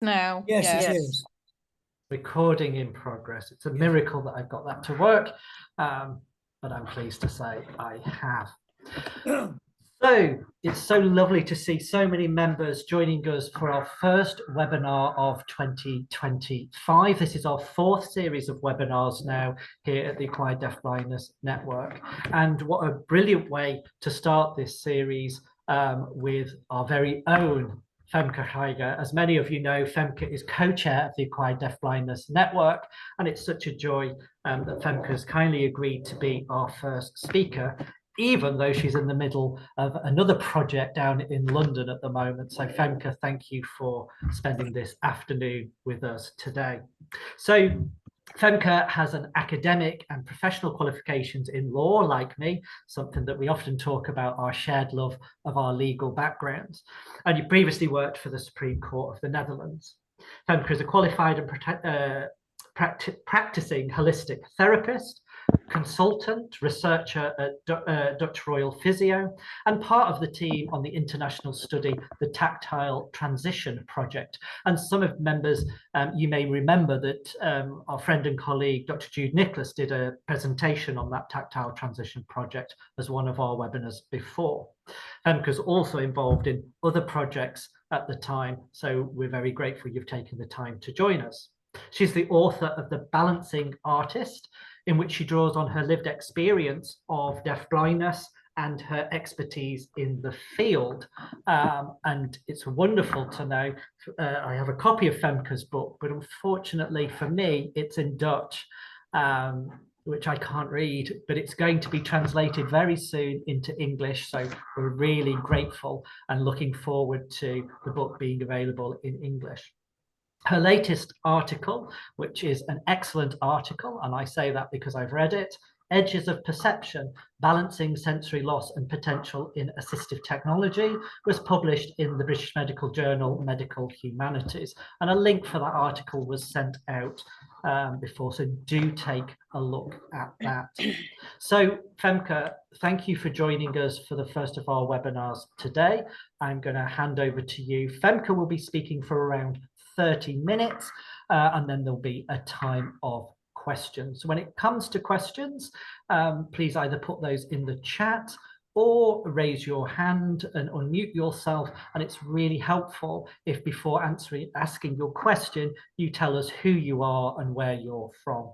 now. Yes, Yes. it is. Recording in progress. It's a miracle that I've got that to work, but I'm pleased to say I have. So it's so lovely to see so many members joining us for our first webinar of 2025. This is our fourth series of webinars now here at the Acquired Deafblindness Network. And what a brilliant way to start this series with our very own Femke Krijger. As many of you know, Femke is co-chair of the Acquired Deafblindness Network, and it's such a joy that Femke has kindly agreed to be our first speaker, even though she's in the middle of another project down in London at the moment. So Femke, thank you for spending this afternoon with us today. So Femke has an academic and professional qualifications in law, like me, something that we often talk about, our shared love of our legal backgrounds. And you previously worked for the Supreme Court of the Netherlands. Femke is a qualified and practicing holistic therapist, consultant, researcher at Dutch Royal Physio, and part of the team on the international study, the Tactile Transition Project. And some of members, you may remember that our friend and colleague, Dr. Jude Nicholas, did a presentation on that Tactile Transition Project as one of our webinars before. Femke's also involved in other projects at the time, so we're very grateful you've taken the time to join us. She's the author of The Balancing Artist, in which she draws on her lived experience of deafblindness and her expertise in the field. And it's wonderful to know, I have a copy of Femke's book, but unfortunately for me, it's in Dutch, which I can't read, but it's going to be translated very soon into English. So we're really grateful and looking forward to the book being available in English. Her latest article, which is an excellent article, and I say that because I've read it, Edges of Perception, Balancing Sensory Loss and Potential in Assistive Technology, was published in the British Medical Journal, Medical Humanities. And a link for that article was sent out before, so do take a look at that. So Femke, thank you for joining us for the first of our webinars today. I'm going to hand over to you. Femke will be speaking for around 30 minutes, and then there'll be a time of questions. So when it comes to questions, please either put those in the chat or raise your hand and unmute yourself. And it's really helpful if before asking your question, you tell us who you are and where you're from.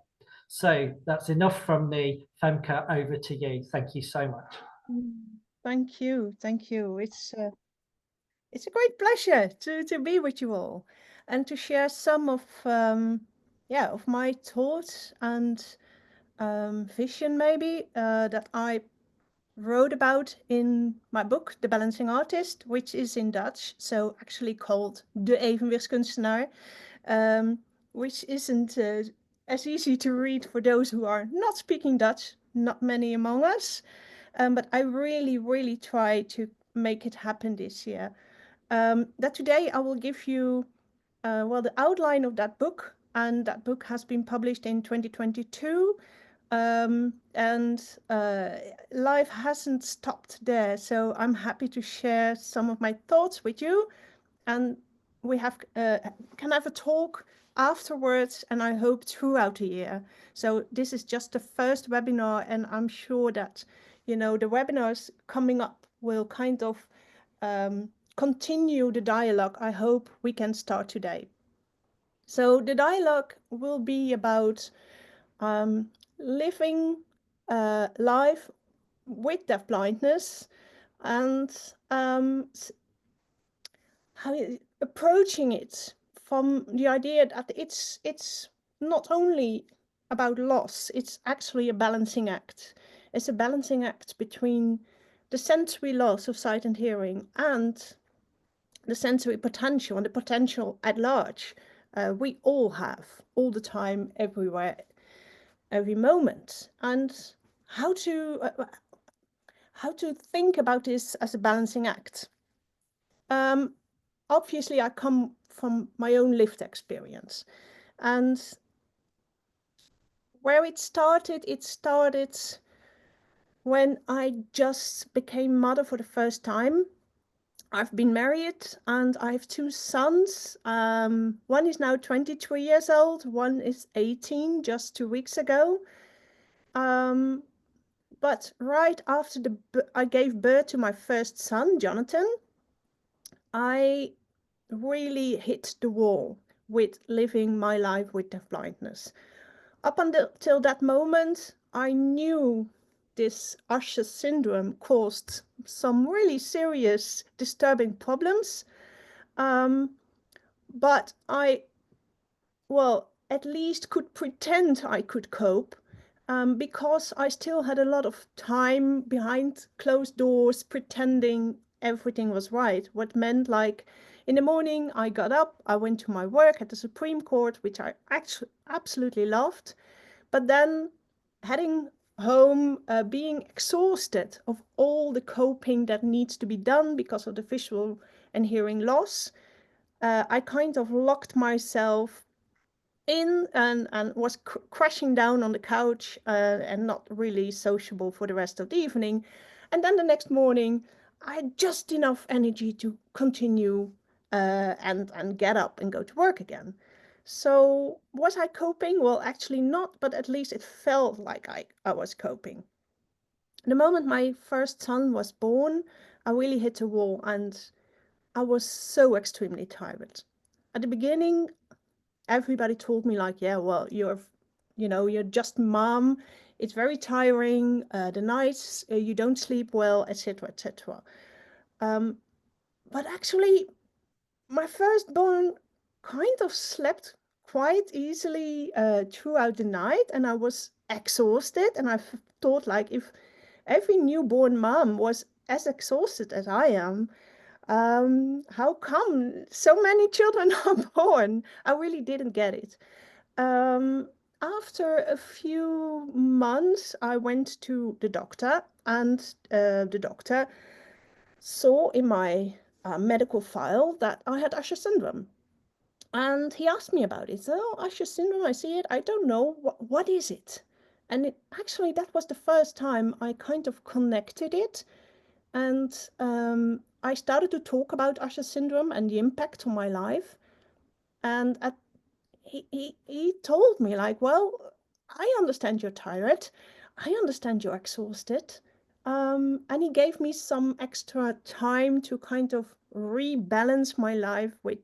So that's enough from me. Femke, over to you. Thank you so much. Thank you. Thank you. It's a great pleasure to be with you all and to share some of of my thoughts and vision maybe that I wrote about in my book, The Balancing Artist, which is in Dutch, so actually called De Evenwichtskunstenaar, which isn't as easy to read for those who are not speaking Dutch, not many among us, but I really try to make it happen this year. That today I will give you the outline of that book, and that book has been published in 2022, and life hasn't stopped there, so I'm happy to share some of my thoughts with you, and we can have a talk afterwards, and I hope throughout the year. So this is just the first webinar, and I'm sure that the webinars coming up will kind of continue the dialogue I hope we can start today. So the dialogue will be about living life with deafblindness and approaching it from the idea that it's not only about loss, it's actually a balancing act. It's a balancing act between the sensory loss of sight and hearing and the sensory potential and the potential at large we all have all the time, everywhere, every moment, and how to think about this as a balancing act. Obviously, I come from my own lived experience, and where it started when I just became mother for the first time. I've been married and I have two sons. One is now 23 years old, one is 18, just 2 weeks ago. But right after I gave birth to my first son, Jonathan, I really hit the wall with living my life with deafblindness. Up until that moment, I knew this Usher syndrome caused some really serious disturbing problems. But well, at least could pretend I could cope, because I still had a lot of time behind closed doors pretending everything was right. What meant like in the morning I got up, I went to my work at the Supreme Court, which I actually absolutely loved, but then heading home, being exhausted of all the coping that needs to be done because of the visual and hearing loss. I kind of locked myself in and was crashing down on the couch, and not really sociable for the rest of the evening. And then the next morning, I had just enough energy to continue, and get up and go to work again. So was I coping? Well, actually not, but at least it felt like I was coping. The moment my first son was born, I really hit a wall and I was so extremely tired. At the beginning, everybody told me like, yeah, well, you're just mom. It's very tiring. The nights, you don't sleep well, etc., etc. Um, but actually, my firstborn kind of slept quite easily throughout the night, and I was exhausted. And I thought like, if every newborn mom was as exhausted as I am, how come so many children are born? I really didn't get it. After a few months, I went to the doctor, and the doctor saw in my medical file that I had Usher syndrome. And he asked me about it. So, oh, Usher syndrome, I see it. I don't know. What is it? And actually, that was the first time I kind of connected it. And I started to talk about Usher syndrome and the impact on my life. And he told me like, well, I understand you're tired, I understand you're exhausted, and he gave me some extra time to kind of rebalance my life with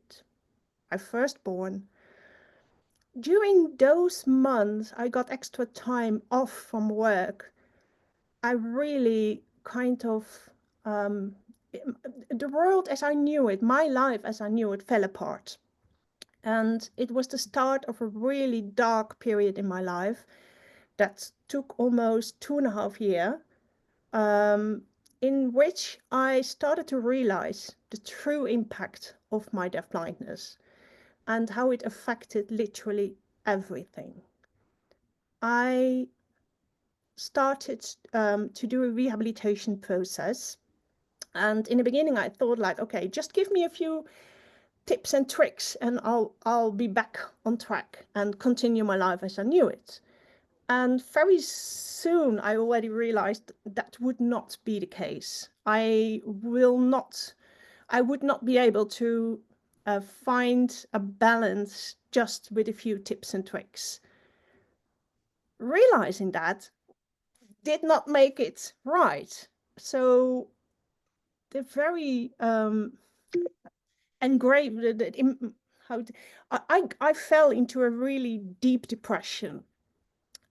my firstborn. During those months I got extra time off from work. I really kind of, um, the world as I knew it, my life as I knew it, fell apart. And it was the start of a really dark period in my life that took almost 2.5 years, in which I started to realize the true impact of my deafblindness and how it affected literally everything. I started to do a rehabilitation process. And in the beginning, I thought like, okay, just give me a few tips and tricks and I'll be back on track and continue my life as I knew it. And very soon I already realized that would not be the case. I would not be able to find a balance just with a few tips and tricks. Realizing that did not make it right. So the very engraved, how I fell into a really deep depression.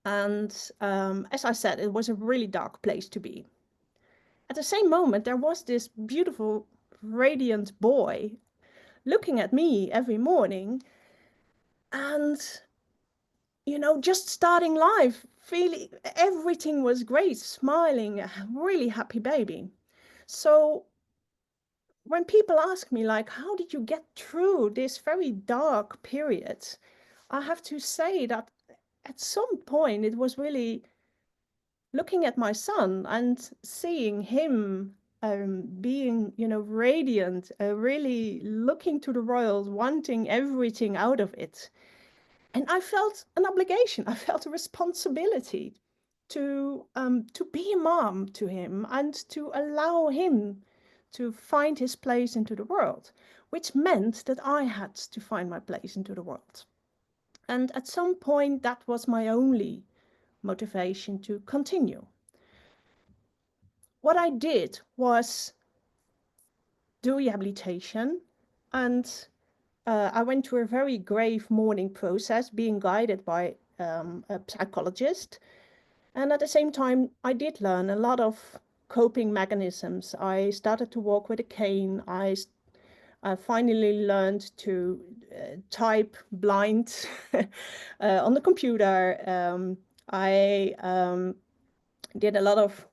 And as I said, it was a really dark place to be. At the same moment, there was this beautiful, radiant boy looking at me every morning and, just starting life, feeling everything was great, smiling, a really happy baby. So when people ask me, like, how did you get through this very dark period? I have to say that at some point it was really looking at my son and seeing him being, radiant, really looking to the world, wanting everything out of it. And I felt an obligation. I felt a responsibility to be a mom to him and to allow him to find his place into the world, which meant that I had to find my place into the world. And at some point, that was my only motivation to continue. What I did was do rehabilitation, and I went through a very grave mourning process, being guided by a psychologist. And at the same time, I did learn a lot of coping mechanisms. I started to walk with a cane. I finally learned to type blind on the computer. I did a lot of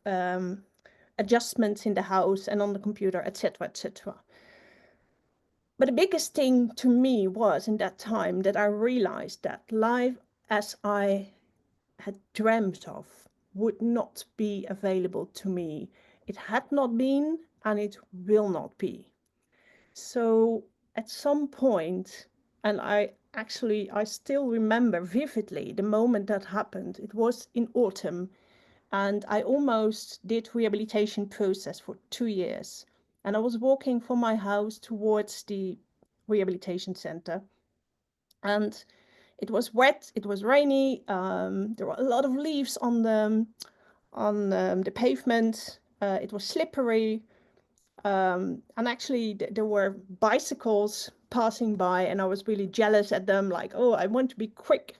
adjustments in the house and on the computer, etc., etc. But the biggest thing to me was in that time that I realized that life as I had dreamt of would not be available to me. It had not been, and it will not be. So at some point, and I still remember vividly the moment that happened. It was in autumn, and I almost did rehabilitation process for 2 years. And I was walking from my house towards the rehabilitation center, and it was wet, it was rainy, there were a lot of leaves on the pavement, it was slippery, and actually there were bicycles passing by, and I was really jealous at them, like, oh, I want to be quick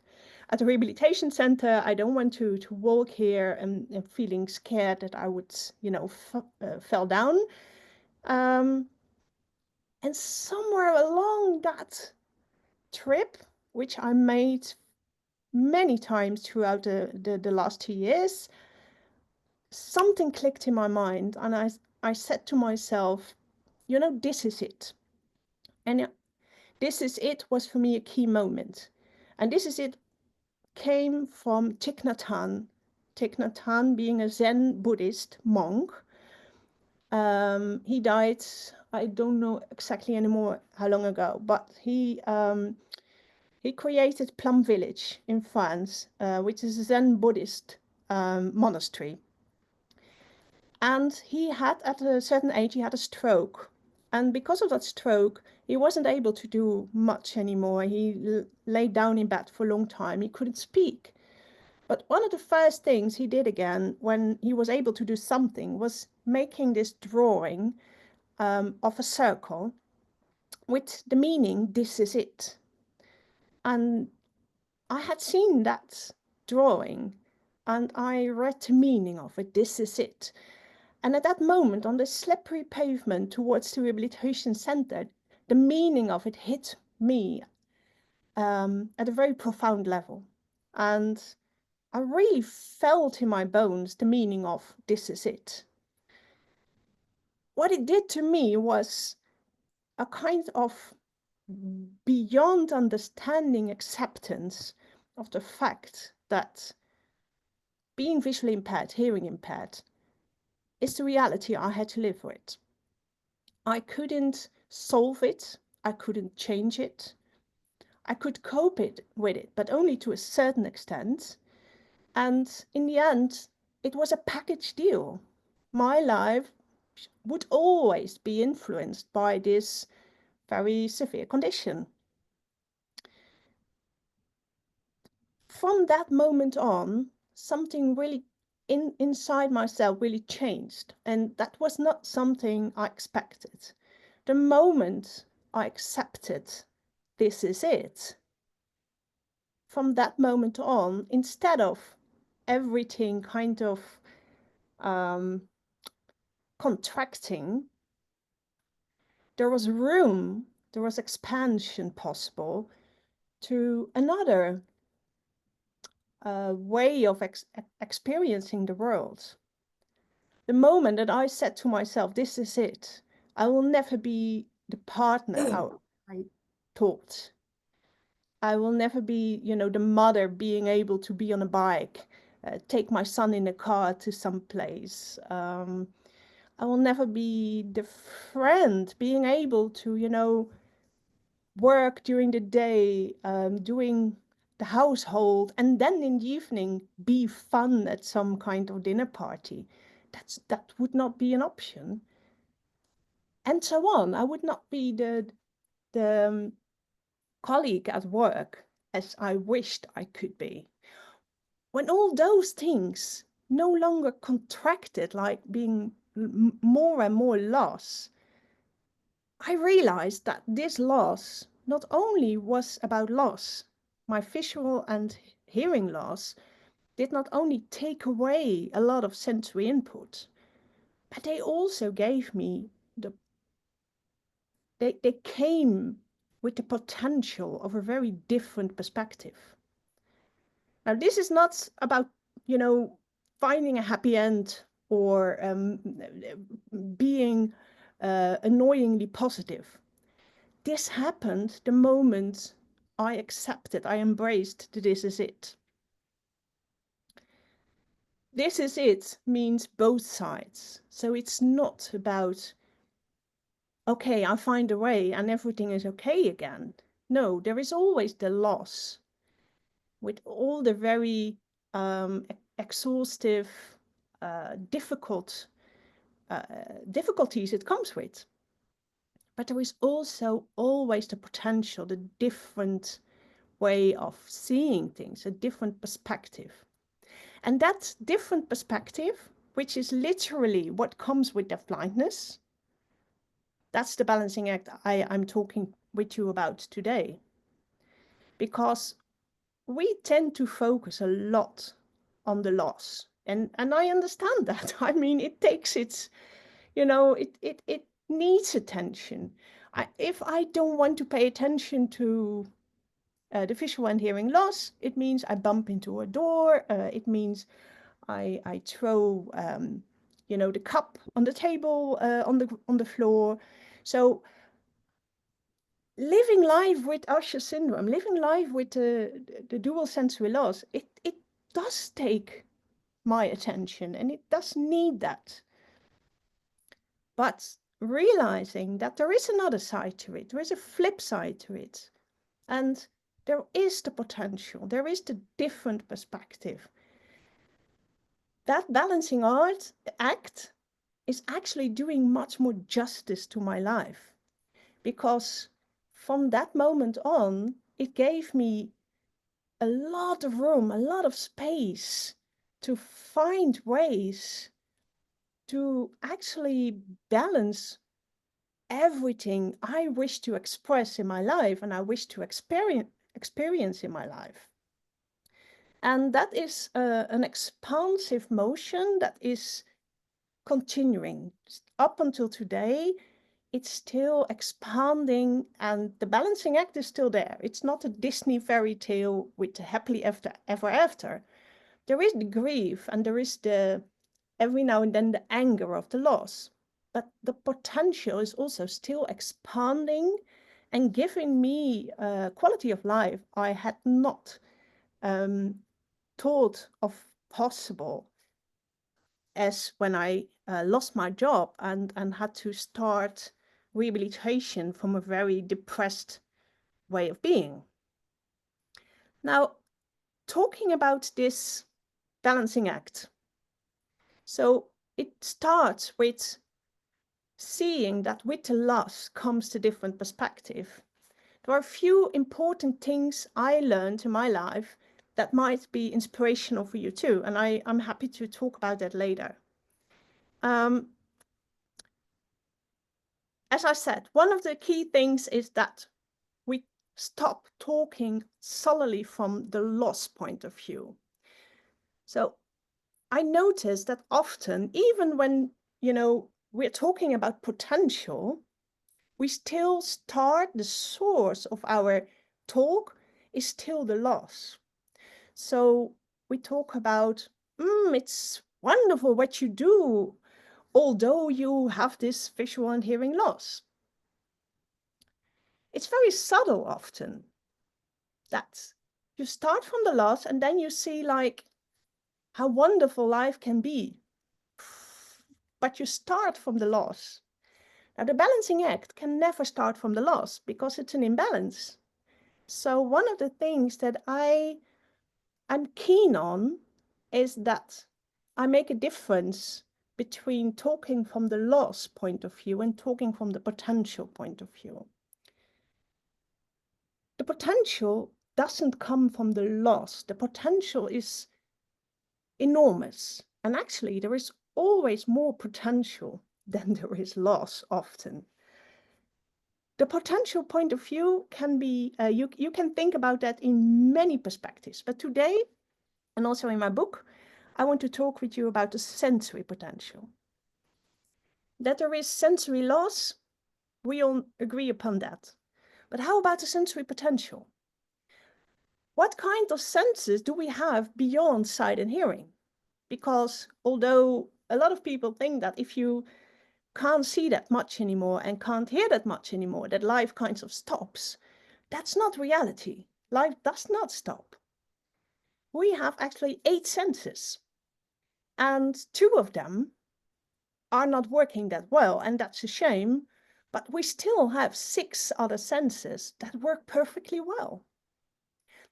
at the rehabilitation center. I don't want to walk here and feeling scared that I would, fell down. And somewhere along that trip, which I made many times throughout the last 2 years, something clicked in my mind, and I said to myself, this is it. And this is it was for me a key moment. And this is it came from Thich Nhat Hanh. Thich Nhat Hanh being a Zen Buddhist monk. He died, I don't know exactly anymore how long ago, but he created Plum Village in France, which is a Zen Buddhist monastery. And he had, at a certain age, he had a stroke. And because of that stroke, he wasn't able to do much anymore. He lay down in bed for a long time. He couldn't speak. But one of the first things he did again when he was able to do something was making this drawing of a circle with the meaning, this is it. And I had seen that drawing and I read the meaning of it, this is it. And at that moment, on the slippery pavement towards the rehabilitation center, the meaning of it hit me at a very profound level. And I really felt in my bones the meaning of this is it. What it did to me was a kind of beyond understanding acceptance of the fact that being visually impaired, hearing impaired, is the reality I had to live with. I couldn't solve it. I couldn't change it. I could cope with it, but only to a certain extent. And in the end, it was a package deal. My life would always be influenced by this very severe condition. From that moment on, something really inside myself really changed. And that was not something I expected. The moment I accepted this is it, from that moment on, instead of everything kind of contracting, there was room, there was expansion possible to another way of experiencing the world. The moment that I said to myself, this is it, I will never be the partner I thought. I will never be, the mother being able to be on a bike, take my son in a car to some place. I will never be the friend being able to, work during the day, doing the household, and then in the evening be fun at some kind of dinner party. That would not be an option. and so on. I would not be the colleague at work as I wished I could be. When all those things no longer contracted, like being more and more loss, I realized that this loss not only was about loss, my visual and hearing loss did not only take away a lot of sensory input, but they also gave me they came with the potential of a very different perspective. Now, this is not about, finding a happy end or being annoyingly positive. This happened the moment I accepted, I embraced that this is it. This is it means both sides. So it's not about, okay, I find a way and everything is okay again. No, there is always the loss with all the very exhaustive, difficult difficulties it comes with. But there is also always the potential, the different way of seeing things, a different perspective. And that different perspective, which is literally what comes with deafblindness, that's the balancing act I'm talking with you about today. Because we tend to focus a lot on the loss. And I understand that. I mean, it takes its, it needs attention. If I don't want to pay attention to the visual and hearing loss, it means I bump into a door. It means I throw, the cup on the table, on the floor. So living life with Usher syndrome, living life with the dual sensory loss, it does take my attention and it does need that. But realizing that there is another side to it, there is a flip side to it, and there is the potential, there is the different perspective. That balancing act is actually doing much more justice to my life, because from that moment on, it gave me a lot of room, a lot of space to find ways to actually balance everything I wish to express in my life and I wish to experience in my life. And that is an expansive motion that is continuing up until today. It's still expanding and the balancing act is still there. It's not a Disney fairy tale with the happily ever after. There is the grief and there is the every now and then the anger of the loss. But the potential is also still expanding and giving me a quality of life I had not thought of possible, as when I lost my job and had to start rehabilitation from a very depressed way of being. Now, talking about this balancing act. So it starts with seeing that with the loss comes the different perspective. There are a few important things I learned in my life that might be inspirational for you too, and I'm happy to talk about that later. As I said, one of the key things is that we stop talking solely from the loss point of view. So I notice that often, even when, we're talking about potential, we still start the source of our talk is still the loss. So we talk about, it's wonderful what you do, although you have this visual and hearing loss. It's very subtle often that you start from the loss and then you see like how wonderful life can be. But you start from the loss. Now, the balancing act can never start from the loss because it's an imbalance. So one of the things that I'm keen on is that I make a difference between talking from the loss point of view and talking from the potential point of view. The potential doesn't come from the loss. The potential is enormous. And actually, there is always more potential than there is loss often. The potential point of view can be, you can think about that in many perspectives. But today, and also in my book, I want to talk with you about the sensory potential. That there is sensory loss, we all agree upon that. But how about the sensory potential? What kind of senses do we have beyond sight and hearing? Because although a lot of people think that if you can't see that much anymore and can't hear that much anymore, that life kind of stops, that's not reality. Life does not stop. We have actually 8 senses, and 2 of them are not working that well, and that's a shame, but we still have 6 other senses that work perfectly well.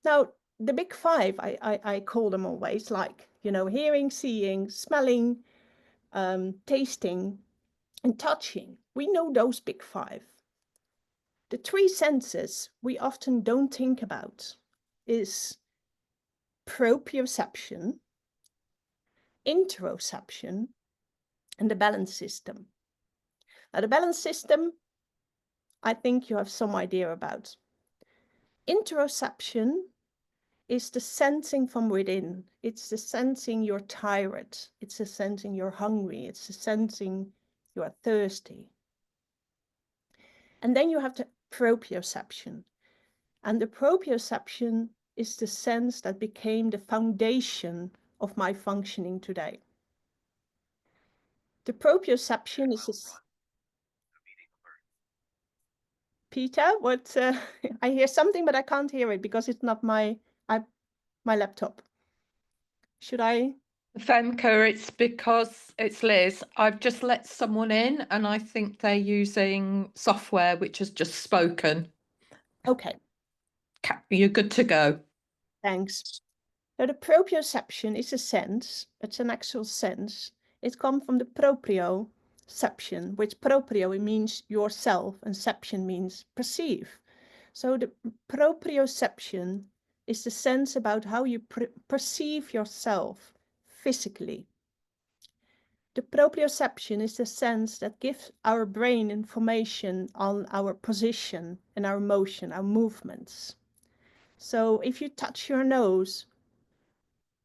Now, the big 5, I call them always, like, hearing, seeing, smelling, tasting, and touching. We know those big 5. The 3 senses we often don't think about is proprioception, interoception, and the balance system. Now, the balance system, I think you have some idea about. Interoception is the sensing from within. It's the sensing you're tired. It's the sensing you're hungry. It's the sensing you're thirsty. And then you have the proprioception. And the proprioception is the sense that became the foundation of my functioning today. The proprioception is a... Peter, what? I hear something, but I can't hear it because it's not my laptop. Should I? Femke, it's because it's Liz. I've just let someone in and I think they're using software which has just spoken. Okay. You're good to go. Thanks. So the proprioception is a sense, it's an actual sense. It comes from the proprioception, which proprio means yourself and ception means perceive. So the proprioception is the sense about how you perceive yourself physically. The proprioception is the sense that gives our brain information on our position and our motion, our movements. So if you touch your nose,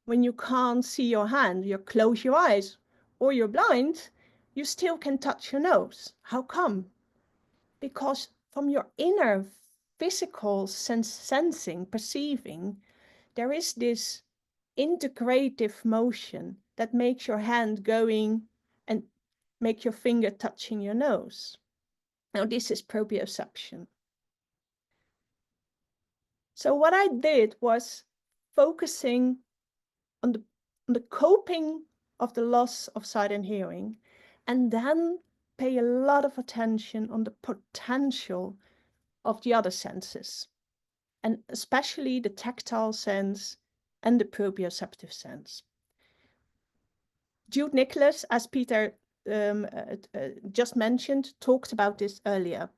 when you can't see your hand, you close your eyes or you're blind, you still can touch your nose. How come? Because from your inner physical sensing, perceiving, there is this integrative motion that makes your hand going and make your finger touching your nose. Now this is proprioception. So what I did was focusing on the coping of the loss of sight and hearing, and then pay a lot of attention on the potential of the other senses, and especially the tactile sense and the proprioceptive sense. Jude Nicholas, as Peter just mentioned, talked about this earlier.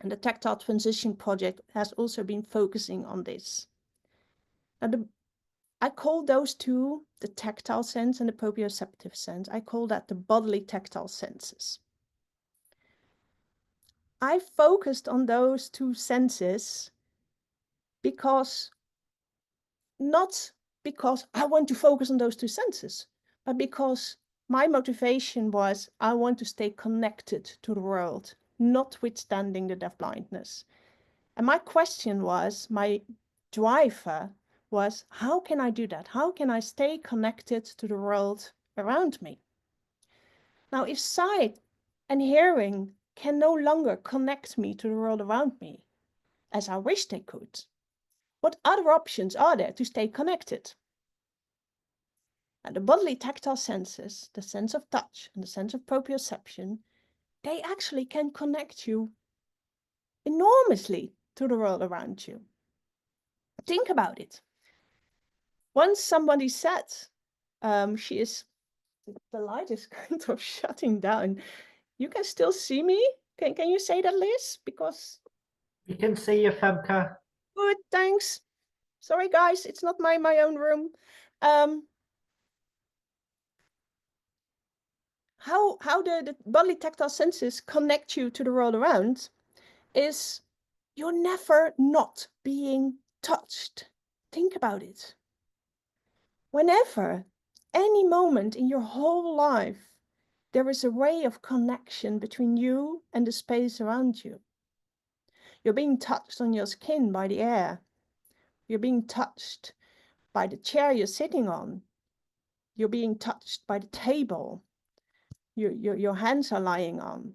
And the Tactile Transition Project has also been focusing on this. Now, I call those 2, the tactile sense and the proprioceptive sense, I call that the bodily tactile senses. I focused on those 2 senses not because I want to focus on those 2 senses, but because my motivation was I want to stay connected to the world, notwithstanding the deafblindness. And my question was, my driver was, how can I do that? How can I stay connected to the world around me? Now, if sight and hearing can no longer connect me to the world around me, as I wish they could, what other options are there to stay connected? And the bodily tactile senses, the sense of touch and the sense of proprioception, they actually can connect you enormously to the world around you. Think about it. Once somebody said, she is the light is kind of shutting down. You can still see me? Can you say that, Liz? Because We can see you, Femke. good, thanks. Sorry, guys, it's not my own room. How the bodily tactile senses connect you to the world around is you're never not being touched. Think about it. Whenever, any moment in your whole life, there is a way of connection between you and the space around you. You're being touched on your skin by the air. You're being touched by the chair you're sitting on. You're being touched by the table your hands are lying on.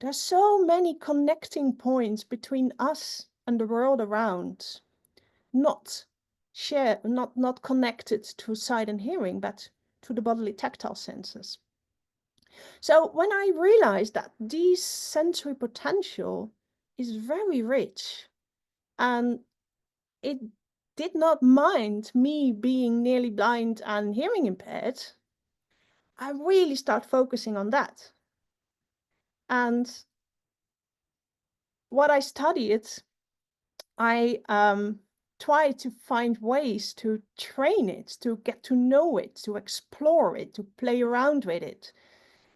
There's so many connecting points between us and the world around, not connected to sight and hearing, but to the bodily tactile senses. So when I realized that this sensory potential is very rich, and it did not mind me being nearly blind and hearing impaired, I really start focusing on that. And what I studied, I try to find ways to train it, to get to know it, to explore it, to play around with it.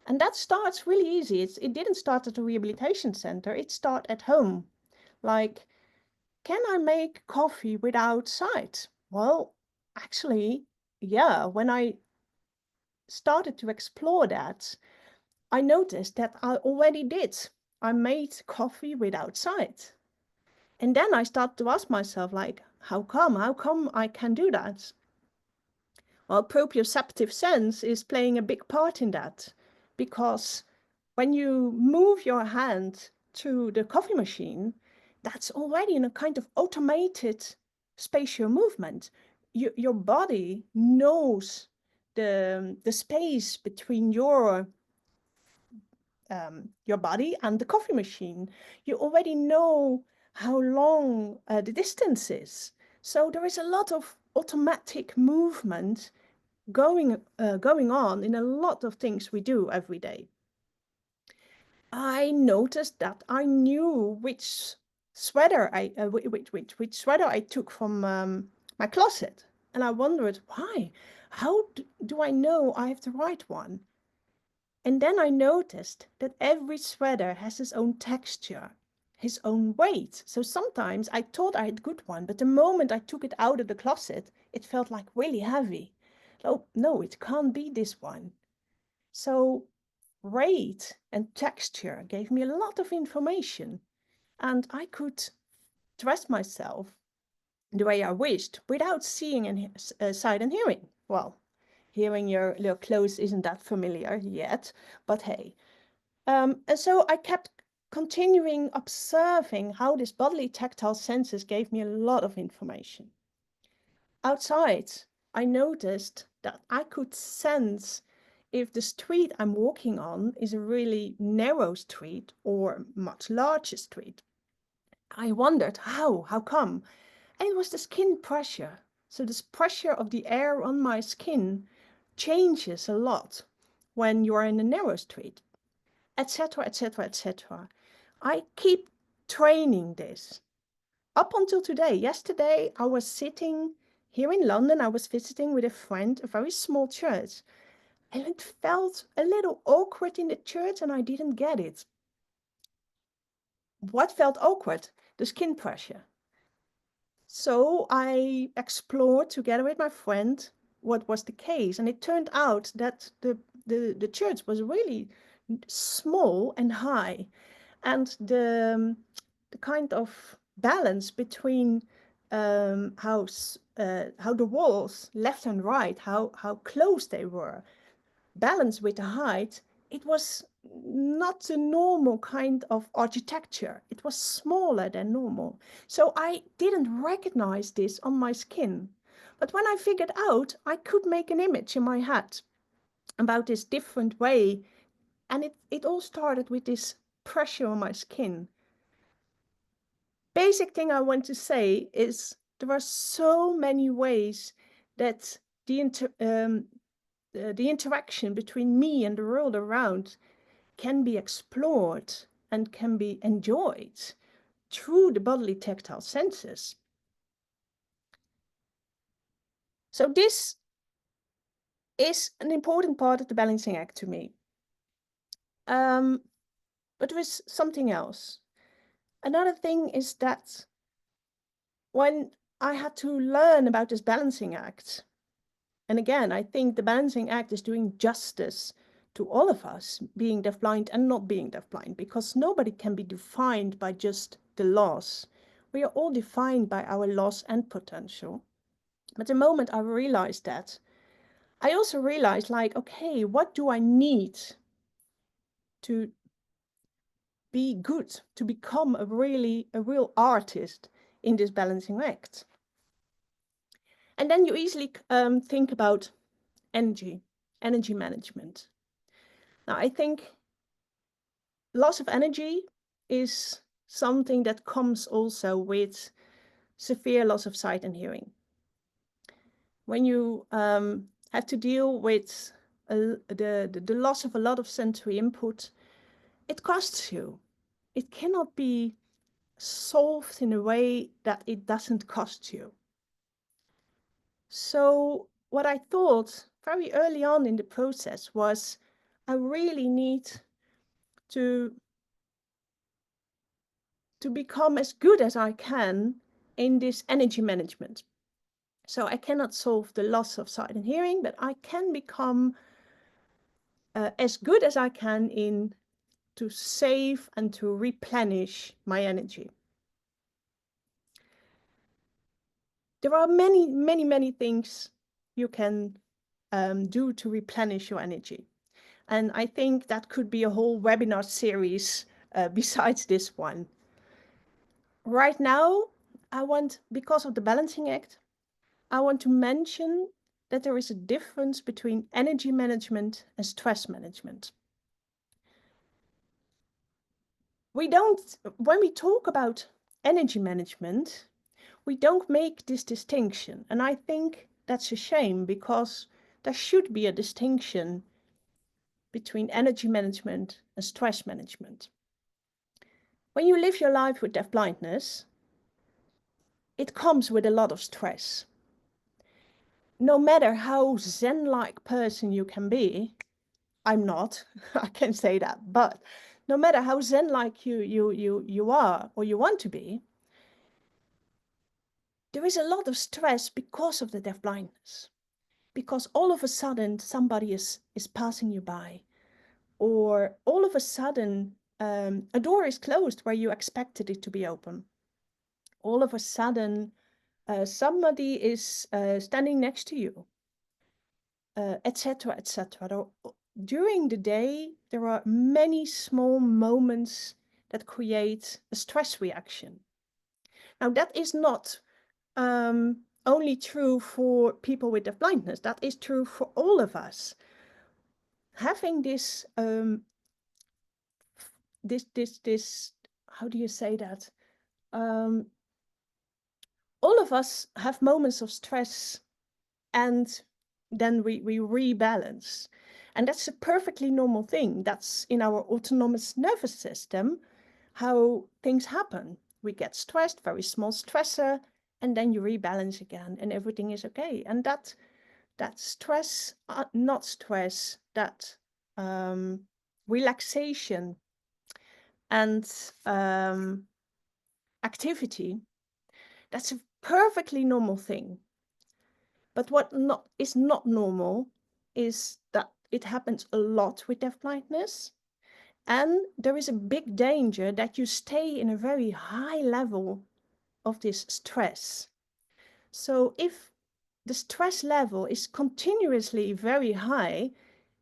And that starts really easy. It didn't start at a rehabilitation center. It started at home. Like, can I make coffee without sight? Well, actually, yeah, when I started to explore that, I noticed that I already did. I made coffee without sight. And then I start to ask myself, like, how come I can do that? Well, proprioceptive sense is playing a big part in that, because when you move your hand to the coffee machine, that's already in a kind of automated spatial movement. Your body knows the space between your body and the coffee machine. You already know how long the distance is. So there is a lot of automatic movement going on in a lot of things we do every day. I noticed that I knew which sweater which sweater I took from my closet, and I wondered why. How do I know I have the right one? And then I noticed that every sweater has its own texture, his own weight. So sometimes I thought I had a good one, but the moment I took it out of the closet, it felt like really heavy. Oh, no, it can't be this one. So weight and texture gave me a lot of information, and I could dress myself the way I wished without seeing and sight and hearing. Well, hearing your clothes isn't that familiar yet, but hey. And so I kept continuing observing how this bodily tactile senses gave me a lot of information. Outside, I noticed that I could sense if the street I'm walking on is a really narrow street or a much larger street. I wondered how come? And it was the skin pressure. So this pressure of the air on my skin changes a lot when you are in a narrow street, etc., etc., etc. I keep training this up until today. Yesterday, I was sitting here in London. I was visiting with a friend, a very small church, and it felt a little awkward in the church, and I didn't get it. What felt awkward? The skin pressure. So I explored together with my friend what was the case, and it turned out that the church was really small and high, and the kind of balance between how the walls left and right, how close they were, balanced with the height, it was not the normal kind of architecture. It was smaller than normal. So I didn't recognize this on my skin. But when I figured out, I could make an image in my head about this different way. And it all started with this pressure on my skin. Basic thing I want to say is there are so many ways that the interaction between me and the world around can be explored and can be enjoyed through the bodily tactile senses. So this is an important part of the balancing act to me. But there is something else. Another thing is that when I had to learn about this balancing act, and again, I think the balancing act is doing justice to all of us, being deafblind and not being deafblind, because nobody can be defined by just the loss. We are all defined by our loss and potential. But the moment I realized that, I also realized, like, okay, what do I need to be good, to become a real artist in this balancing act? And then you easily think about energy management. Now, I think loss of energy is something that comes also with severe loss of sight and hearing. When you have to deal with the loss of a lot of sensory input, it costs you. It cannot be solved in a way that it doesn't cost you. So what I thought very early on in the process was, I really need to become as good as I can in this energy management. So I cannot solve the loss of sight and hearing, but I can become as good as I can in to save and to replenish my energy. There are many things you can do to replenish your energy. And I think that could be a whole webinar series besides this one. Right now, because of the balancing act, I want to mention that there is a difference between energy management and stress management. When we talk about energy management, we don't make this distinction. And I think that's a shame, because there should be a distinction between energy management and stress management. When you live your life with deafblindness, it comes with a lot of stress. No matter how Zen-like person you can be, I'm not, I can say that, but no matter how Zen-like you are or you want to be, there is a lot of stress because of the deafblindness. Because all of a sudden somebody is passing you by, or all of a sudden a door is closed where you expected it to be open. All of a sudden somebody is standing next to you, etc., etc. During the day, there are many small moments that create a stress reaction. Now, that is not only true for people with deafblindness. That is true for all of us. Having this, how do you say that? All of us have moments of stress, and then we rebalance. And that's a perfectly normal thing. That's in our autonomous nervous system, how things happen. We get stressed, very small stressor, and then you rebalance again and everything is okay. And that stress, not stress, that relaxation and activity, that's a perfectly normal thing. But what is not normal is that it happens a lot with deafblindness. And there is a big danger that you stay in a very high level of this stress. So if the stress level is continuously very high,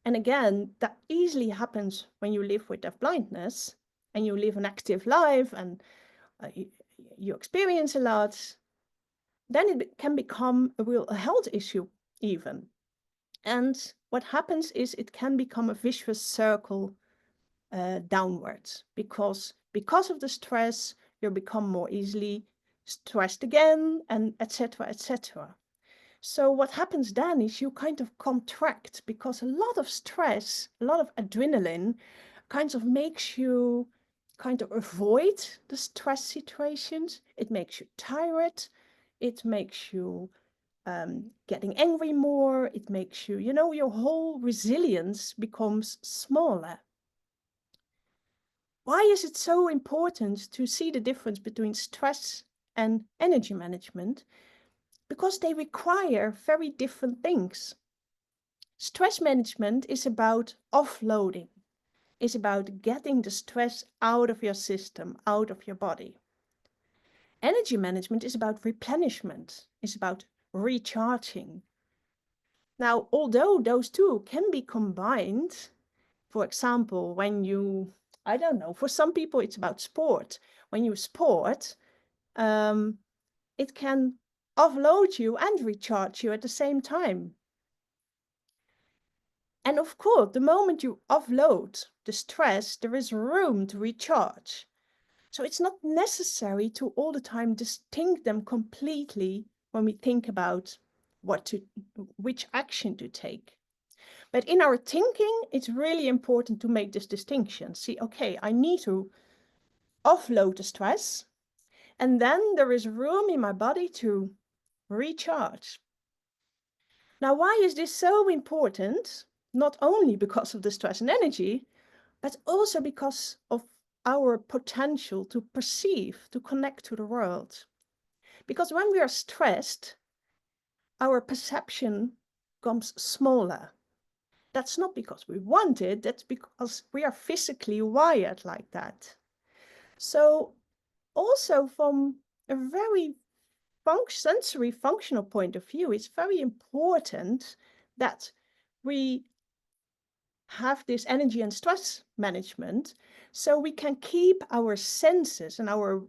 and again, that easily happens when you live with deafblindness and you live an active life and you experience a lot, then it can become a real health issue even. And what happens is it can become a vicious circle downwards, because of the stress, you become more easily stressed again, and etc., etc. So what happens then is you kind of contract, because a lot of stress, a lot of adrenaline kind of makes you kind of avoid the stress situations. It makes you tired. It makes you getting angry more. It makes you, your whole resilience becomes smaller. Why is it so important to see the difference between stress and energy management? Because they require very different things. Stress management is about offloading, is about getting the stress out of your system, out of your body. Energy management is about replenishment, is about recharging. Now, although those two can be combined, for example, when you, I don't know, for some people it's about sport. When you sport, it can offload you and recharge you at the same time. And of course, the moment you offload the stress, there is room to recharge. So it's not necessary to all the time distinct them completely when we think about which action to take. But in our thinking, it's really important to make this distinction. See, okay, I need to offload the stress, and then there is room in my body to recharge. Now, why is this so important? Not only because of the stress and energy, but also because of our potential to perceive, to connect to the world. Because when we are stressed, our perception becomes smaller. That's not because we want it, that's because we are physically wired like that. So also from a very sensory functional point of view, it's very important that we have this energy and stress management so we can keep our senses and our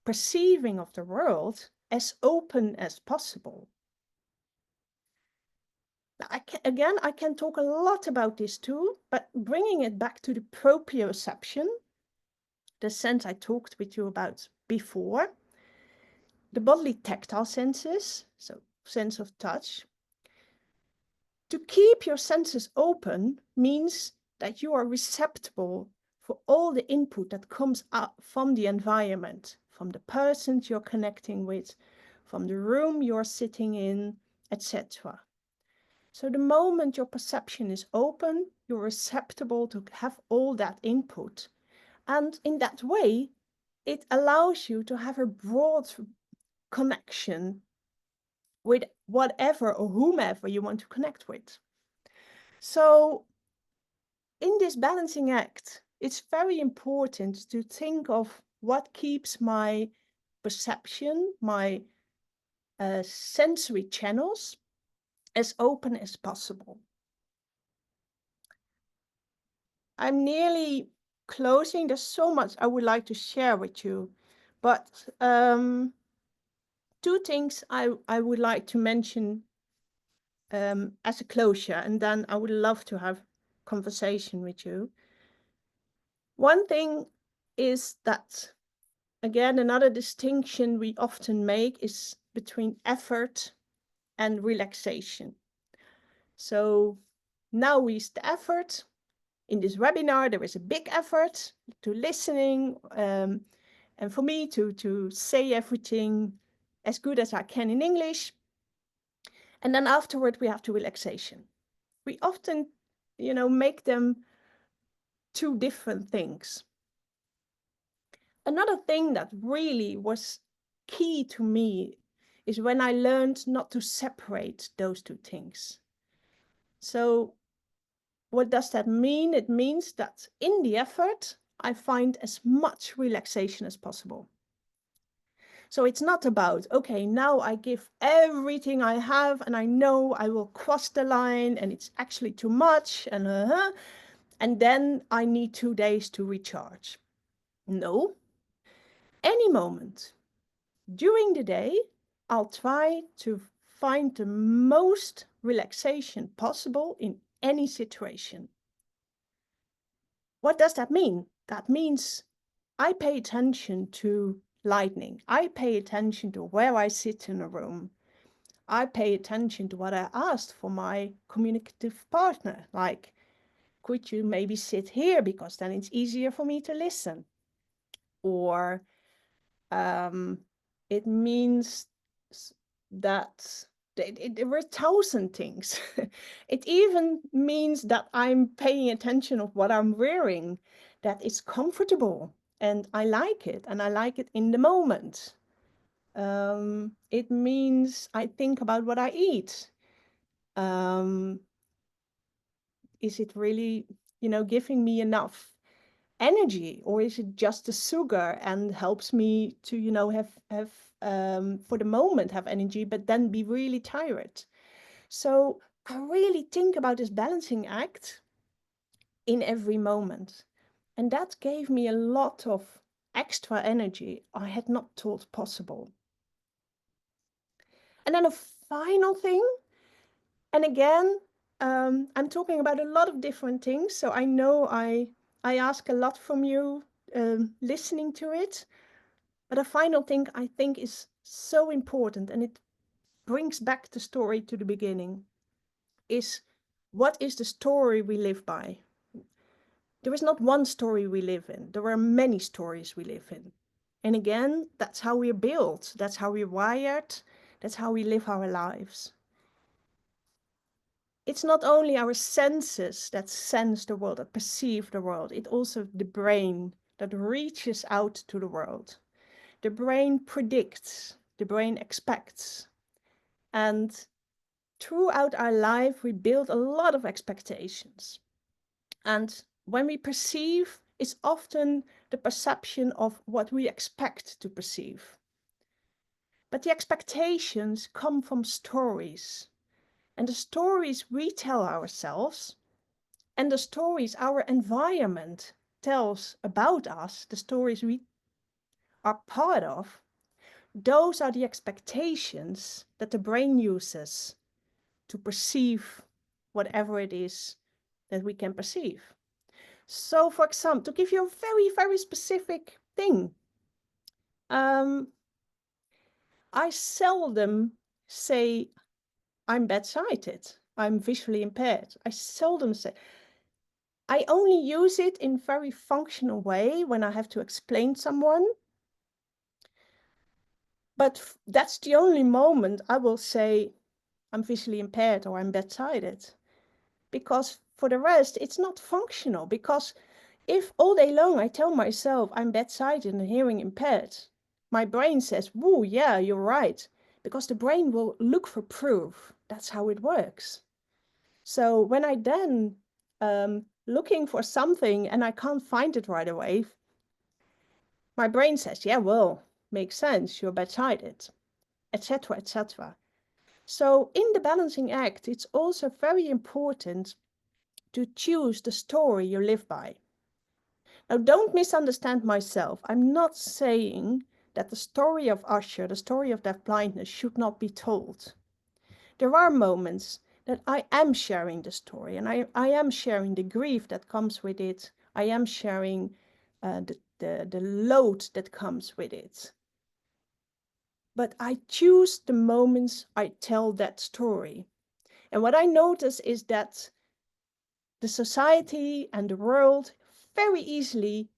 perceiving of the world as open as possible. Now, I can talk a lot about this too, but bringing it back to the proprioception, the sense I talked with you about before, the bodily tactile senses, so sense of touch. To keep your senses open means that you are receptive for all the input that comes up from the environment, from the persons you're connecting with, from the room you're sitting in, etc. So the moment your perception is open, you're receptive to have all that input. And in that way, it allows you to have a broad connection with whatever or whomever you want to connect with. So in this balancing act, it's very important to think of what keeps my perception, my sensory channels as open as possible. I'm nearly closing. There's so much I would like to share with you, but two things I would like to mention as a closure, and then I would love to have conversation with you. One thing is that, again, another distinction we often make is between effort and relaxation. So now we use the effort. In this webinar, there is a big effort to listening and for me to say everything as good as I can in English. And then afterward, we have to relaxation. We often, make them two different things. Another thing that really was key to me is when I learned not to separate those two things. So what does that mean? It means that in the effort, I find as much relaxation as possible. So it's not about, okay, now I give everything I have and I know I will cross the line and it's actually too much and then I need 2 days to recharge. No. Any moment during the day, I'll try to find the most relaxation possible in any situation. What does that mean? That means I pay attention to lighting. I pay attention to where I sit in a room. I pay attention to what I asked for my communicative partner. Like, could you maybe sit here because then it's easier for me to listen? Or it means that there were 1,000 things. It even means that I'm paying attention of what I'm wearing, that it's comfortable and I like it, and I like it in the moment. It means I think about what I eat. Is it really, giving me enough energy, or is it just the sugar and helps me to, have for the moment have energy, but then be really tired? So I really think about this balancing act in every moment. And that gave me a lot of extra energy I had not thought possible. And then a final thing, and again, I'm talking about a lot of different things, so I know I ask a lot from you listening to it. But a final thing I think is so important, and it brings back the story to the beginning, is what is the story we live by? There is not one story we live in. There are many stories we live in. And again, that's how we're built. That's how we're wired. That's how we live our lives. It's not only our senses that sense the world, that perceive the world. It's also the brain that reaches out to the world. The brain predicts. The brain expects. And throughout our life, we build a lot of expectations. And when we perceive, it's often the perception of what we expect to perceive. But the expectations come from stories. And the stories we tell ourselves, and the stories our environment tells about us, the stories we are part of, those are the expectations that the brain uses to perceive whatever it is that we can perceive. So, for example, to give you a very, very specific thing, I seldom say I'm bad-sighted, I'm visually impaired. I seldom say. I only use it in very functional way when I have to explain someone. But that's the only moment I will say I'm visually impaired or I'm bad-sighted. Because for the rest, it's not functional. Because if all day long I tell myself I'm bad-sighted and hearing impaired, my brain says, woo, yeah, you're right. Because the brain will look for proof. That's how it works. So when I then looking for something and I can't find it right away, my brain says, yeah, well, makes sense, you're bad-sighted, etc., etc. So in the balancing act, it's also very important to choose the story you live by. Now, don't misunderstand myself. I'm not saying that the story of Usher, the story of deafblindness, should not be told. There are moments that I am sharing the story, and I am sharing the grief that comes with it. I am sharing the load that comes with it. But I choose the moments I tell that story. And what I notice is that the society and the world very easily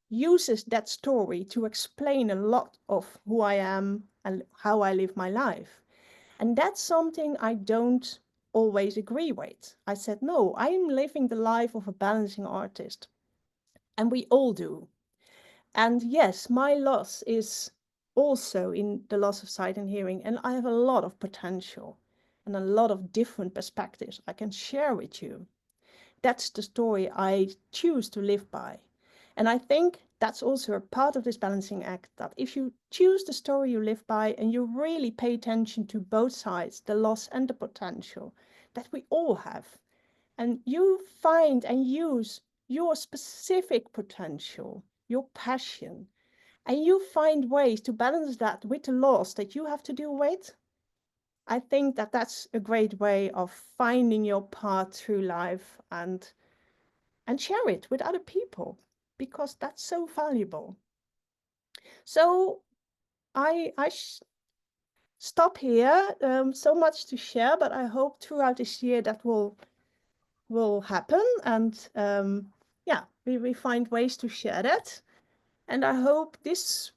uses that story to explain a lot of who I am and how I live my life. And that's something I don't always agree with. I said, no, I'm living the life of a balancing artist. And we all do. And yes, my loss is also in the loss of sight and hearing. And I have a lot of potential and a lot of different perspectives I can share with you. That's the story I choose to live by. And I think that's also a part of this balancing act, that if you choose the story you live by and you really pay attention to both sides, the loss and the potential that we all have, and you find and use your specific potential, your passion, and you find ways to balance that with the loss that you have to deal with, I think that that's a great way of finding your path through life and share it with other people, because that's so valuable. So I stop here. So much to share, but I hope throughout this year that will happen, and yeah, we find ways to share that. And I hope this,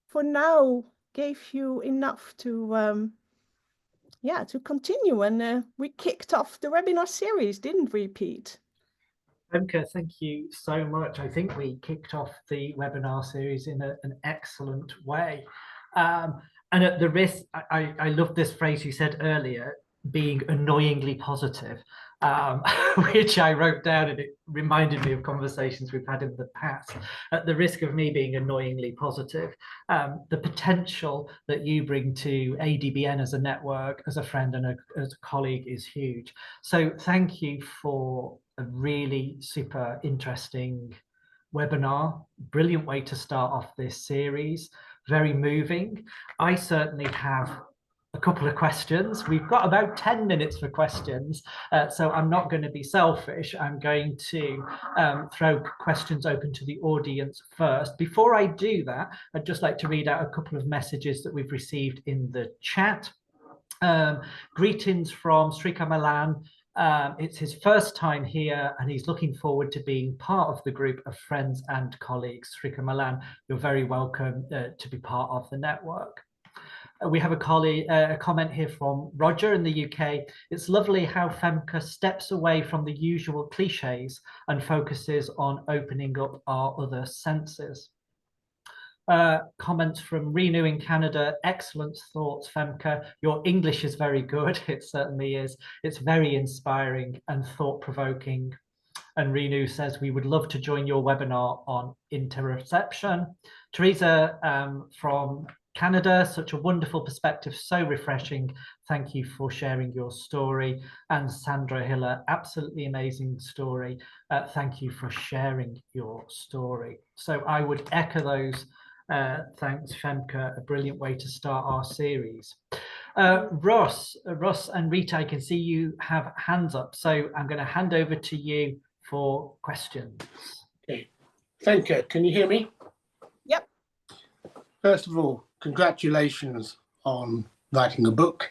for now, gave you enough to yeah, to continue. And we kicked off the webinar series, didn't we, Pete? Femke, thank you so much. I think we kicked off the webinar series in an excellent way. And at the risk, I love this phrase you said earlier, being annoyingly positive, which I wrote down, and it reminded me of conversations we've had in the past. At the risk of me being annoyingly positive, the potential that you bring to ADBN as a network, as a friend and as a colleague is huge. So thank you for a really super interesting webinar. Brilliant way to start off this series. Very moving. I certainly have a couple of questions. We've got about 10 minutes for questions, so I'm not going to be selfish. I'm going to throw questions open to the audience first. Before I do that, I'd just like to read out a couple of messages that we've received in the chat. Greetings from Srika Malan. It's his first time here, and he's looking forward to being part of the group of friends and colleagues. Srika Malan, you're very welcome to be part of the network. We have a comment here from Roger in the UK. It's lovely how Femke steps away from the usual cliches and focuses on opening up our other senses. Comments from Renu in Canada. Excellent thoughts, Femke. Your English is very good. It certainly is. It's very inspiring and thought-provoking. And Renu says, we would love to join your webinar on interoception. Teresa from Canada, such a wonderful perspective, so refreshing. Thank you for sharing your story. And Sandra Hiller, absolutely amazing story. Thank you for sharing your story. So I would echo those. Thanks, Femke, a brilliant way to start our series. Russ and Rita, I can see you have hands up, so I'm going to hand over to you for questions. Okay, Femke, can you hear me? Yep. First of all, congratulations on writing a book.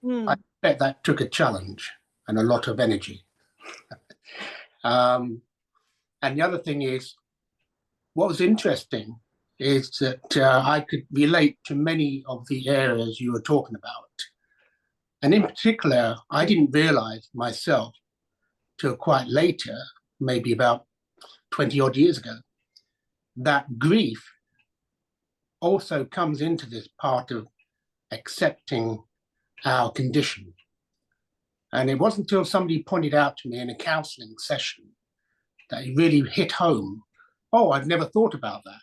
I bet that took a challenge and a lot of energy. And the other thing is, what was interesting is that I could relate to many of the areas you were talking about. And in particular, I didn't realize myself till quite later, maybe about 20 odd years ago, that grief also comes into this part of accepting our condition. And it wasn't until somebody pointed out to me in a counseling session that it really hit home. Oh, I've never thought about that.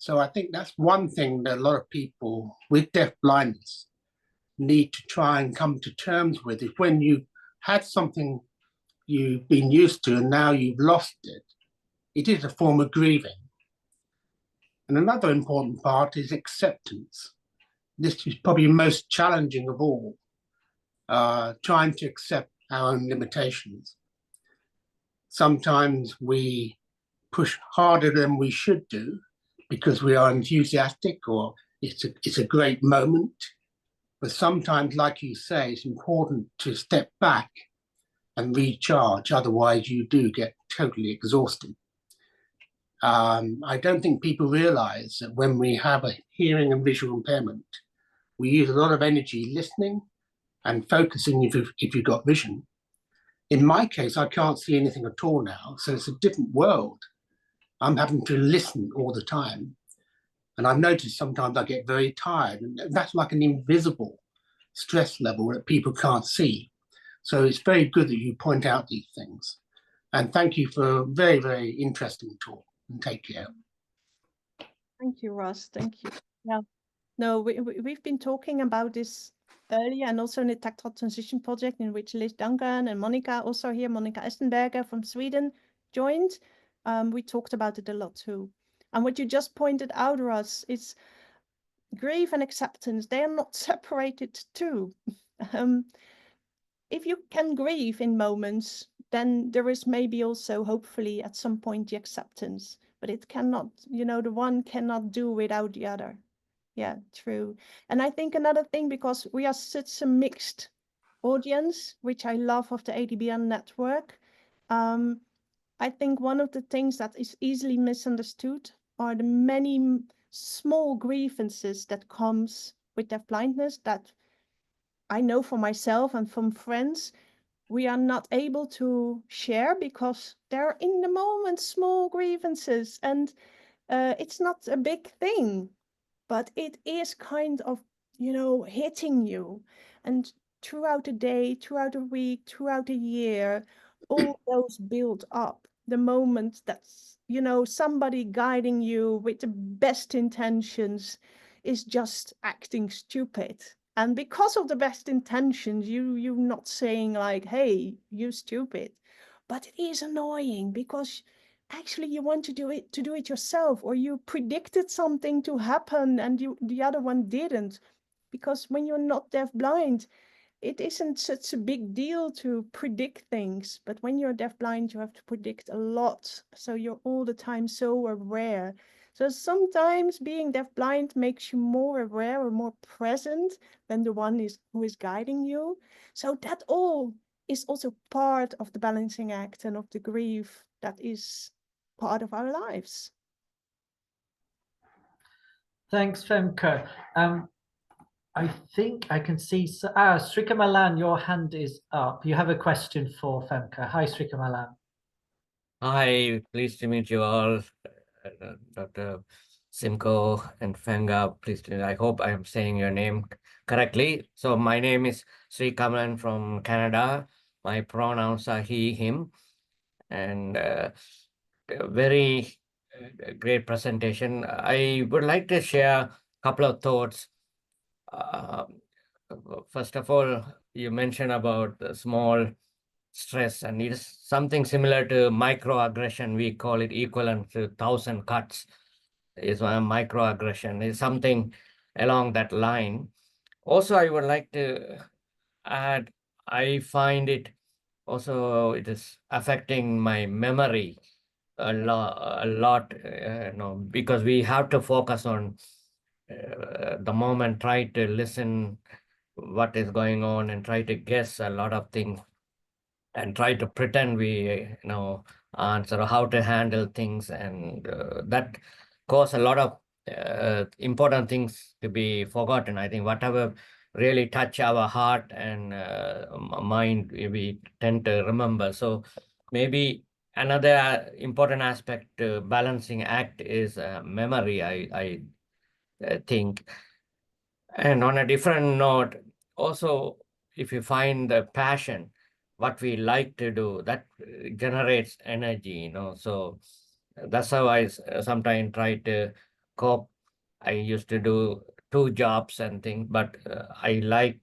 So I think that's one thing that a lot of people with deafblindness need to try and come to terms with. Is when you had something you've been used to and now you've lost it, it is a form of grieving. And another important part is acceptance. This is probably the most challenging of all, trying to accept our own limitations. Sometimes we push harder than we should do because we are enthusiastic or it's a great moment. But sometimes, like you say, it's important to step back and recharge. Otherwise, you do get totally exhausted. I don't think people realize that when we have a hearing and visual impairment, we use a lot of energy listening and focusing if you've got vision. In my case, I can't see anything at all now, so it's a different world. I'm having to listen all the time. And I've noticed sometimes I get very tired, and that's like an invisible stress level that people can't see. So it's very good that you point out these things. And thank you for a very, very interesting talk, and take care. Thank you, Ross. Thank you. Yeah. No, we've been talking about this earlier, and also in the Tactile Transition Project, in which Liz Duncan and Monica, also here, Monica Estenberger from Sweden, joined. We talked about it a lot too. And what you just pointed out, Ross, is grief and acceptance. They are not separated too. If you can grieve in moments, then there is maybe also, hopefully, at some point, the acceptance. But it cannot, the one cannot do without the other. Yeah, true. And I think another thing, because we are such a mixed audience, which I love of the ADBN network, I think one of the things that is easily misunderstood are the many small grievances that comes with deafblindness that I know for myself and from friends we are not able to share because they're in the moment small grievances, and it's not a big thing, but it is kind of, hitting you. And throughout the day, throughout the week, throughout the year, all those build up. The moment that's, somebody guiding you with the best intentions is just acting stupid. And because of the best intentions, you're not saying like, hey, you stupid. But it is annoying because actually you want to do it yourself, or you predicted something to happen and the other one didn't. Because when you're not deafblind, it isn't such a big deal to predict things, but when you're deafblind you have to predict a lot, so you're all the time so aware. So sometimes being deafblind makes you more aware or more present than the one who is guiding you. So that all is also part of the balancing act and of the grief that is part of our lives. Thanks, Femke. I think I can see, Srika Malan, your hand is up. You have a question for Femke. Hi, Srika Malan. Hi, pleased to meet you all, Dr. Simco and Fenga. Pleased to, I hope I am saying your name correctly. So my name is Sri Kamalan from Canada. My pronouns are he, him, and very great presentation. I would like to share a couple of thoughts. First of all, you mentioned about the small stress, and it is something similar to microaggression. We call it equivalent to 1,000 cuts is one microaggression, is something along that line. Also, I would like to add, I find it also, it is affecting my memory a lot, because we have to focus on the moment, try to listen what is going on and try to guess a lot of things and try to pretend we answer how to handle things, and that cause a lot of important things to be forgotten. I think whatever really touch our heart and mind, we tend to remember. So maybe another important aspect to balancing act is memory, I think. And on a different note, also, if you find the passion, what we like to do, that generates energy, So that's how I sometimes try to cope. I used to do 2 jobs and things, but I like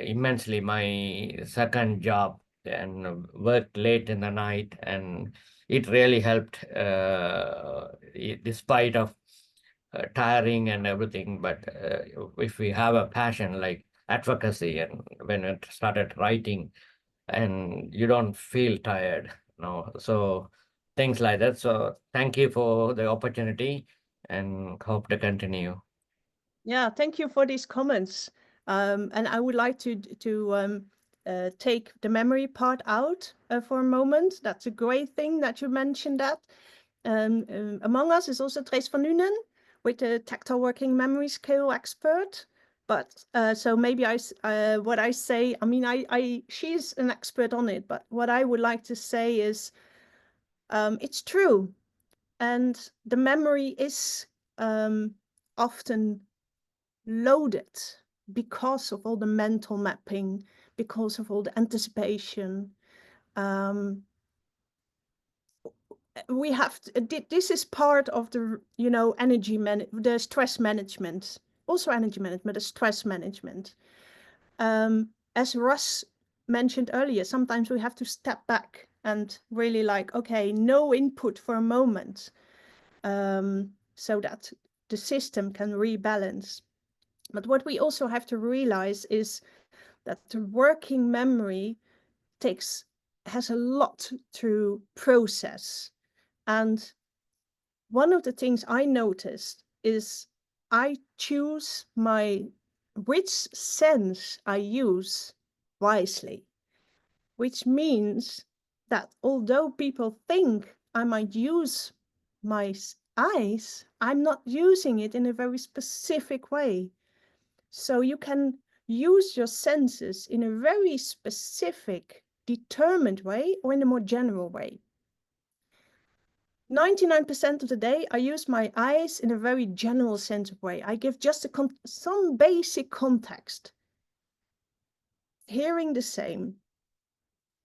immensely my second job and worked late in the night, and it really helped despite of tiring and everything. But if we have a passion like advocacy, and when it started writing, and you don't feel tired, so things like that. So thank you for the opportunity and hope to continue. Yeah, thank you for these comments. And I would like to take the memory part out for a moment. That's a great thing that you mentioned that. Among us is also Trace van Nuenen, with the tactile working memory scale expert. But so maybe what I say, I mean, she's an expert on it, but what I would like to say is it's true. And the memory is often loaded because of all the mental mapping, because of all the anticipation. We have to, this is part of the the stress management, also energy management, the stress management. As Russ mentioned earlier, sometimes we have to step back and really like, okay, no input for a moment, so that the system can rebalance. But what we also have to realize is that the working memory has a lot to process. And one of the things I noticed is I choose which sense I use wisely, which means that although people think I might use my eyes, I'm not using it in a very specific way. So you can use your senses in a very specific, determined way or in a more general way. 99% of the day, I use my eyes in a very general sense of way. I give just some basic context. Hearing the same.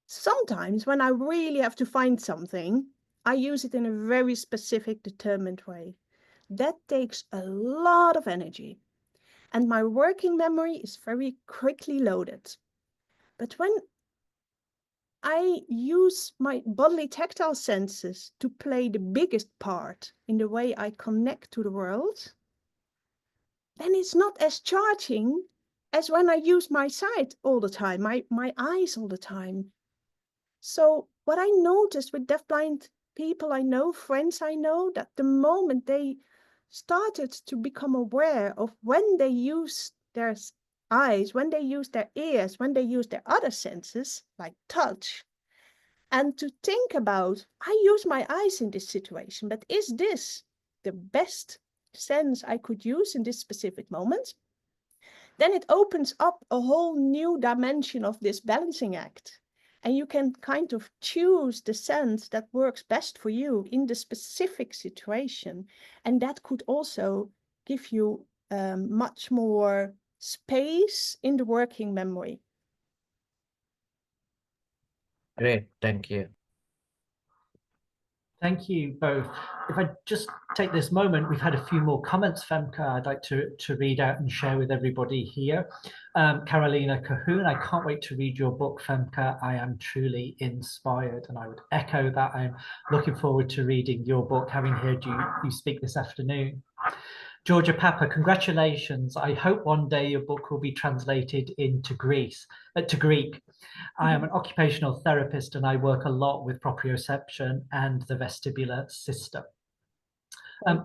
Sometimes when I really have to find something, I use it in a very specific, determined way. That takes a lot of energy. And my working memory is very quickly loaded. But when I use my bodily tactile senses to play the biggest part in the way I connect to the world, then it's not as charging as when I use my sight all the time, my eyes all the time. So what I noticed with deafblind people I know, friends I know, that the moment they started to become aware of when they use their eyes, when they use their ears, when they use their other senses, like touch, and to think about, I use my eyes in this situation, but is this the best sense I could use in this specific moment? Then it opens up a whole new dimension of this balancing act. And you can kind of choose the sense that works best for you in the specific situation. And that could also give you much more space in the working memory. Great, thank you. Thank you both. If I just take this moment, we've had a few more comments, Femke, I'd like to read out and share with everybody here. Carolina Cahoon, I can't wait to read your book, Femke. I am truly inspired. And I would echo that. I'm looking forward to reading your book, having heard you speak this afternoon. Georgia Papa, congratulations. I hope one day your book will be translated into Greek. I am an occupational therapist and I work a lot with proprioception and the vestibular system.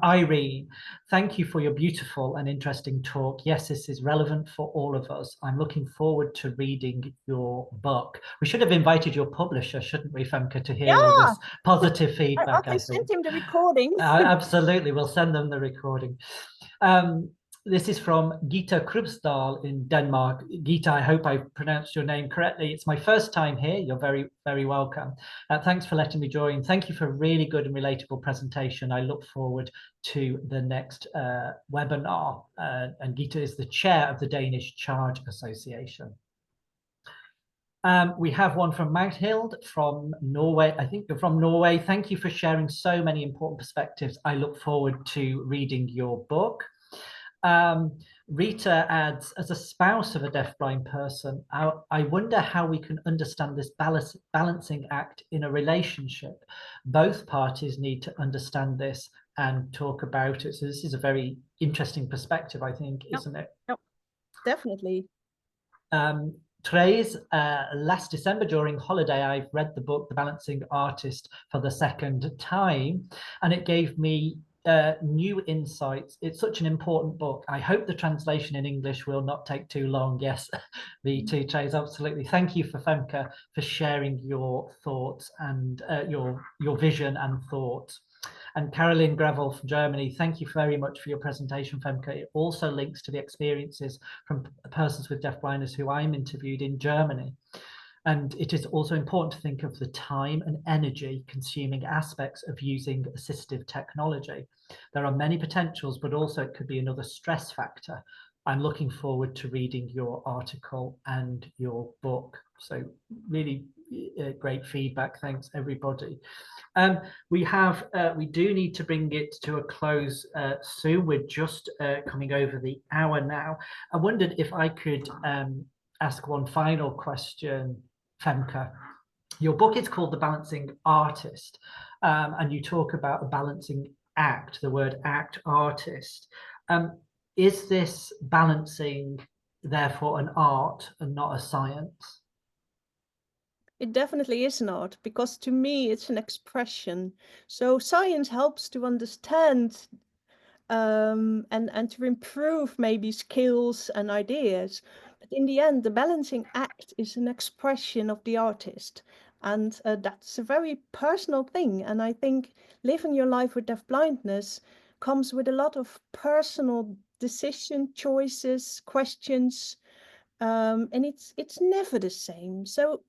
Irene, thank you for your beautiful and interesting talk. Yes, this is relevant for all of us. I'm looking forward to reading your book. We should have invited your publisher, shouldn't we, Femke, to hear all this positive feedback. I sent him the recording. Absolutely, we'll send them the recording. This is from Gita Krupsdal in Denmark. Gita, I hope I pronounced your name correctly. It's my first time here. You're very, very welcome. Thanks for letting me join. Thank you for a really good and relatable presentation. I look forward to the next webinar. And Gita is the chair of the Danish Charge Association. We have one from Mauthild from Norway. I think you're from Norway. Thank you for sharing so many important perspectives. I look forward to reading your book. Rita adds, as a spouse of a deafblind person, I wonder how we can understand this balancing act in a relationship. Both parties need to understand this and talk about it. So this is a very interesting perspective, I think, isn't it? Yep, definitely. Therese, last December during holiday, I read the book, The Balancing Artist, for the second time, and it gave me new insights. It's such an important book. I hope the translation in English will not take too long. Yes, the two Therese, absolutely. Thank you for Femke for sharing your thoughts and your vision and thoughts. And Caroline Gravel from Germany, thank you very much for your presentation, Femke. It also links to the experiences from persons with deafblindness who I'm interviewed in Germany. And it is also important to think of the time and energy consuming aspects of using assistive technology. There are many potentials, but also it could be another stress factor. I'm looking forward to reading your article and your book. So really great feedback. Thanks, everybody. We do need to bring it to a close soon. We're just coming over the hour now. I wondered if I could ask one final question, Femke. Your book is called The Balancing Artist, and you talk about the balancing act, the word act, artist. Is this balancing therefore an art and not a science? It definitely is an art, because to me it's an expression. So science helps to understand and to improve maybe skills and ideas. But in the end, the balancing act is an expression of the artist. And that's a very personal thing. And I think living your life with deafblindness comes with a lot of personal decision choices, questions, and it's never the same. So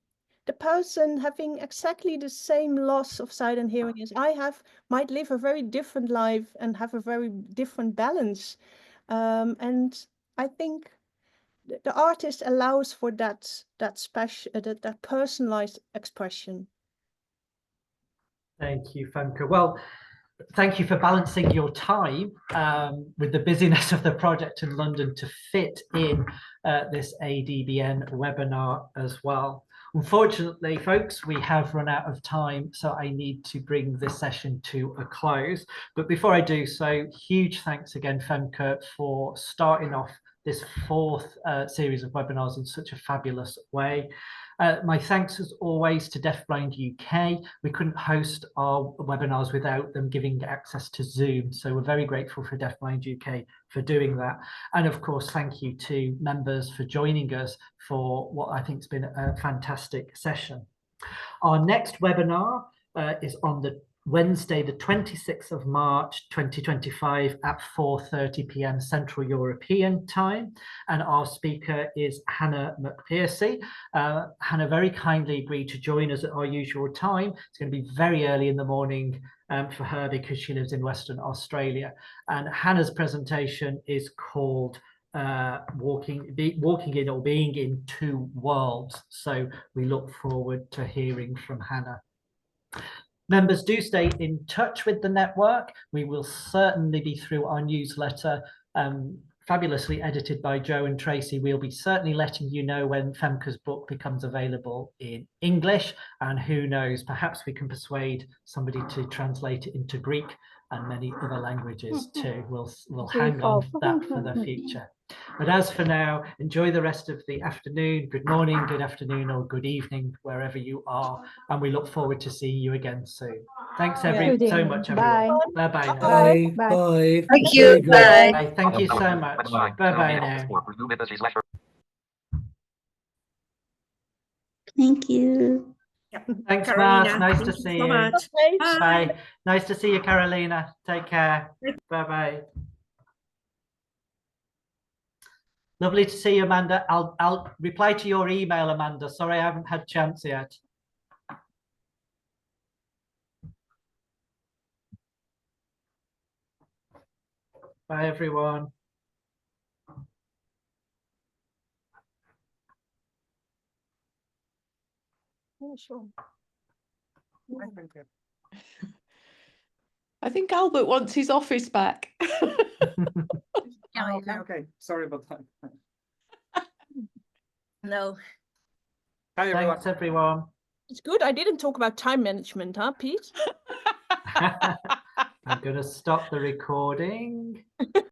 the person having exactly the same loss of sight and hearing as I have might live a very different life and have a very different balance. And I think the artist allows for that special, that personalized expression. Thank you, Femke. Well, thank you for balancing your time with the busyness of the project in London to fit in this ADBN webinar as well. Unfortunately, folks, we have run out of time, so I need to bring this session to a close. But before I do so, huge thanks again, Femke, for starting off this fourth series of webinars in such a fabulous way. My thanks as always to Deafblind UK. We couldn't host our webinars without them giving access to Zoom. So we're very grateful for Deafblind UK for doing that. And of course, thank you to members for joining us for what I think has been a fantastic session. Our next webinar is on the Wednesday, the 26th of March, 2025 at 4:30 p.m. Central European time. And our speaker is Hannah McPhercy. Hannah very kindly agreed to join us at our usual time. It's going to be very early in the morning for her because she lives in Western Australia. And Hannah's presentation is called walking in or being in two worlds. So we look forward to hearing from Hannah. Members, do stay in touch with the network. We will certainly be through our newsletter, fabulously edited by Joe and Tracy. We'll be certainly letting you know when Femke's book becomes available in English, and who knows, perhaps we can persuade somebody to translate it into Greek and many other languages too. We'll hang on that for the future. But as for now, enjoy the rest of the afternoon. Good morning, good afternoon, or good evening, wherever you are. And we look forward to seeing you again soon. Thanks so much, everyone. Bye. Bye-bye now. Bye. Bye. Bye. Thank you. Bye. Bye. Thank you so much. Bye-bye now. Thank you. Thanks, Carolina, Mars. Nice thank to you see so you. much. Bye. Nice to see you, Carolina. Take care. Bye-bye. Lovely to see you, Amanda. I'll reply to your email, Amanda. Sorry, I haven't had a chance yet. Bye, everyone. Yeah, sure. I think Albert wants his office back. Okay. Sorry about that. No. Hi, everyone. Thanks, everyone. It's good. I didn't talk about time management, huh, Pete? I'm going to stop the recording.